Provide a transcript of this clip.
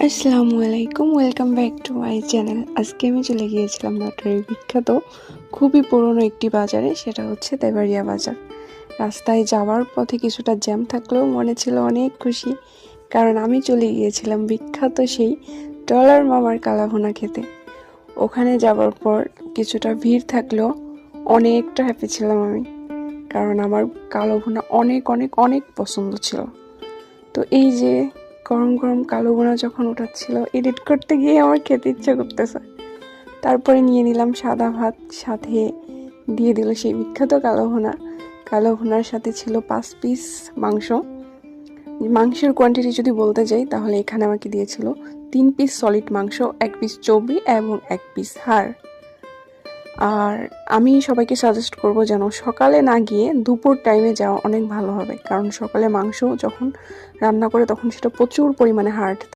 আসসালামু আলাইকুম, welcome back to my channel. আজকে আমি চলে গিয়েছিলাম নাটোরের বিখ্যাত খুবই পুরনো একটি বাজারে, সেটা হচ্ছে তেবাড়িয়া বাজার। রাস্তায় যাওয়ার পথে কিছুটা জ্যাম থাকলেও মনে ছিল অনেক খুশি, কারণ আমি চলে গিয়েছিলাম বিখ্যাত সেই ডলার মামার কালাভুনা খেতে। ওখানে যাওয়ার পর কিছুটা ভিড় থাকলেও অনেকটা হ্যাপি ছিলাম আমি, কারণ আমার কালাভুনা অনেক অনেক অনেক পছন্দ ছিল। তো এই যে গরম গরম কালো ভুনা যখন ওঠাচ্ছিল, এডিট করতে গিয়ে আমার খেতে ইচ্ছে করতেছে। তারপরে নিয়ে নিলাম সাদা ভাত, সাথে দিয়ে দিল সেই বিখ্যাত কালো ভুনা। কালো ভুনার সাথে ছিল 5 পিস মাংস। মাংসের কোয়ান্টিটি যদি বলতে যাই, তাহলে এখানে আমাকে দিয়েছিল 3 পিস সলিড মাংস, 1 পিস চর্বি এবং 1 পিস হাড়। আর আমি সবাইকে সাজেস্ট করব যেন সকালে না গিয়ে দুপুর টাইমে যাওয়া অনেক ভালো হবে, কারণ সকালে মাংস যখন রান্না করে তখন সেটা প্রচুর পরিমাণে হার্ড